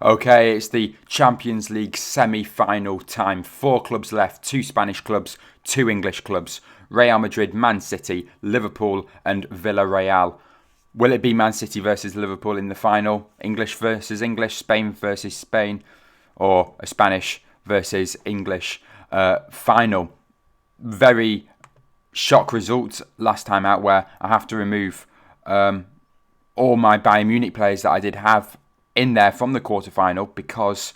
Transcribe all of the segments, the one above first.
Okay, it's the Champions League semi-final time. 4 clubs left, 2 Spanish clubs, 2 English clubs. Real Madrid, Man City, Liverpool and Villarreal. Will it be Man City versus Liverpool in the final? English versus English, Spain versus Spain, or a Spanish versus English final? Very shock result last time out where I have to remove all my Bayern Munich players that I did have in there from the quarterfinal because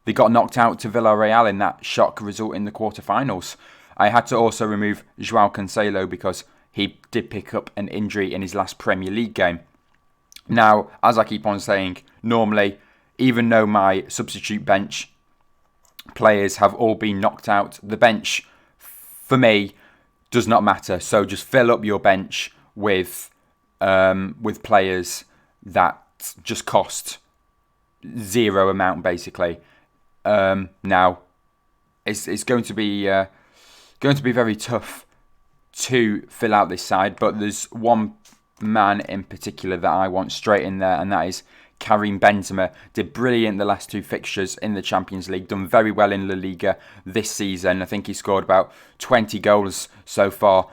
they got knocked out to Villarreal in that shock result in the quarterfinals. I had to also remove João Cancelo because he did pick up an injury in his last Premier League game. Now, as I keep on saying, normally, even though my substitute bench players have all been knocked out, the bench, for me, does not matter. So just fill up your bench with players that just cost zero amount, basically. Now, it's going to be very tough to fill out this side, but there's one man in particular that I want straight in there, and that is Karim Benzema. Did brilliant the last 2 fixtures in the Champions League, done very well in La Liga this season. I think he scored about 20 goals so far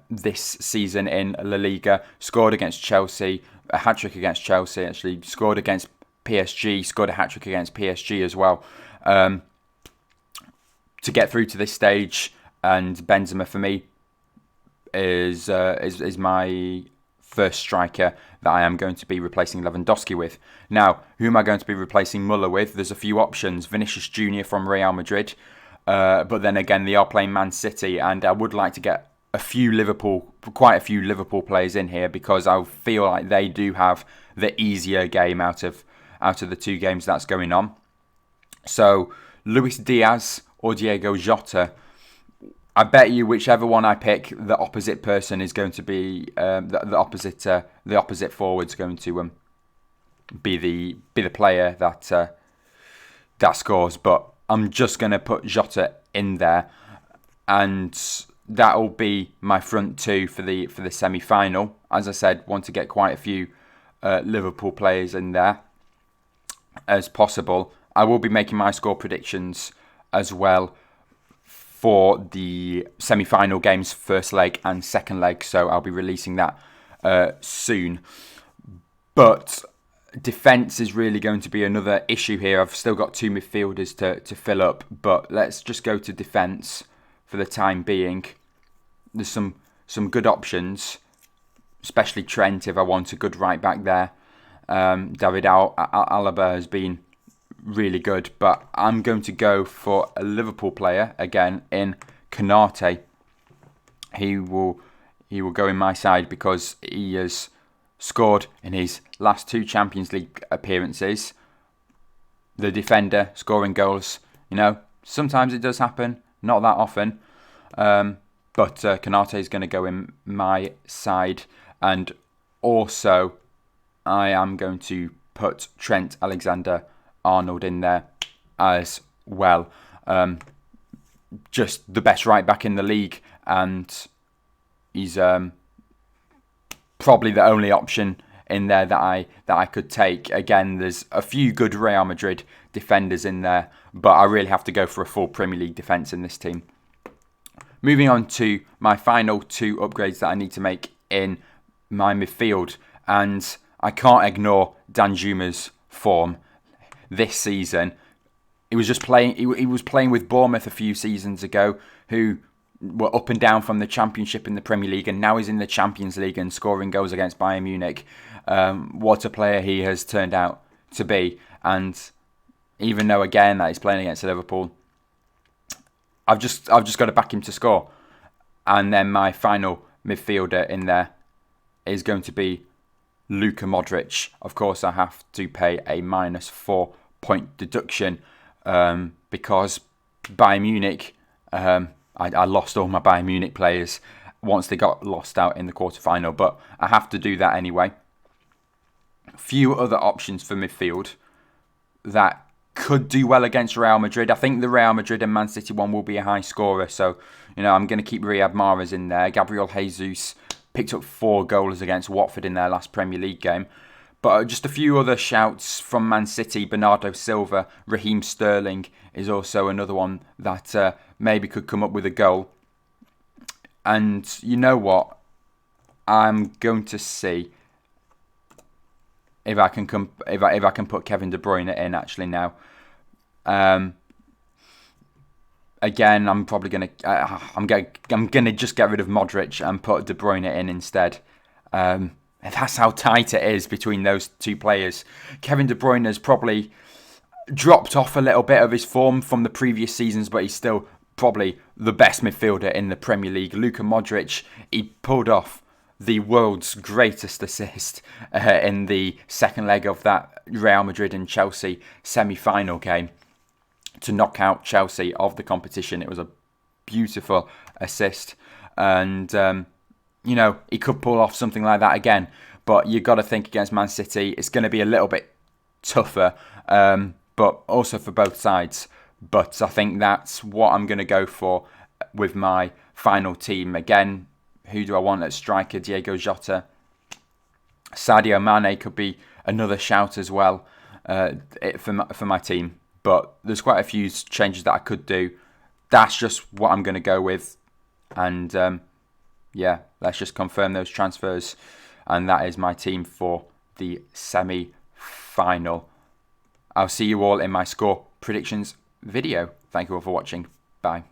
this season in La Liga. Scored against Chelsea, a hat-trick against Chelsea actually, scored against PSG, scored a hat-trick against PSG as well. To get through to this stage, and Benzema for me is my first striker that I am going to be replacing Lewandowski with. Now, who am I going to be replacing Muller with? There's a few options. Vinicius Junior from Real Madrid, but then again they are playing Man City, and I would like to get quite a few Liverpool players in here because I feel like they do have the easier game out of the 2 games that's going on. So Luis Diaz or Diego Jota. I bet you whichever one I pick, the opposite person is going to be the opposite forward's going to be the player that scores. But I'm just going to put Jota in there, and that'll be my front 2 for the semi-final. As I said, want to get quite a few Liverpool players in there as possible. I will be making my score predictions as well for the semi-final games, first leg and second leg, so I'll be releasing that soon. But defence is really going to be another issue here. I've still got 2 midfielders to fill up, but let's just go to defence for the time being. There's some good options, especially Trent if I want a good right back there. David Alaba has been really good, but I'm going to go for a Liverpool player again in Konate. He will go in my side because he has scored in his last 2 Champions League appearances. The defender scoring goals, sometimes it does happen, not that often. But Konate is going to go in my side, and also I am going to put Trent Alexander-Arnold in there as well. Just the best right back in the league, and he's probably the only option in there that I could take. Again, there's a few good Real Madrid defenders in there, but I really have to go for a full Premier League defence in this team. Moving on to my final 2 upgrades that I need to make in my midfield, and I can't ignore Danjuma's form this season. He was just playing. He was playing with Bournemouth a few seasons ago, who were up and down from the Championship in the Premier League, and now he's in the Champions League and scoring goals against Bayern Munich. What a player he has turned out to be! And even though again that he's playing against Liverpool, I've just got to back him to score. And then my final midfielder in there is going to be Luka Modric. Of course, I have to pay a -4 point deduction because Bayern Munich, I lost all my Bayern Munich players once they got lost out in the quarterfinal, but I have to do that anyway. Few other options for midfield that could do well against Real Madrid. I think the Real Madrid and Man City one will be a high scorer, so I'm going to keep Riyad Mahrez in there. Gabriel Jesus picked up 4 goals against Watford in their last Premier League game, But just a few other shouts from Man City. Bernardo Silva, Raheem Sterling is also another one that maybe could come up with a goal. And you know what? I'm going to see if I can if I can put Kevin De Bruyne in actually now. Again, I'm probably gonna I'm gonna just get rid of Modric and put De Bruyne in instead. That's how tight it is between those two players. Kevin De Bruyne has probably dropped off a little bit of his form from the previous seasons, but he's still probably the best midfielder in the Premier League. Luka Modric, he pulled off the world's greatest assist in the second leg of that Real Madrid and Chelsea semi-final game to knock out Chelsea of the competition. It was a beautiful assist, and you know, he could pull off something like that again. But you've got to think against Man City, it's going to be a little bit tougher, but also for both sides. But I think that's what I'm going to go for with my final team. Again, who do I want at striker? Diego Jota. Sadio Mane could be another shout as well for my team. But there's quite a few changes that I could do. That's just what I'm going to go with. And yeah, let's just confirm those transfers. And that is my team for the semi-final. I'll see you all in my score predictions video. Thank you all for watching. Bye.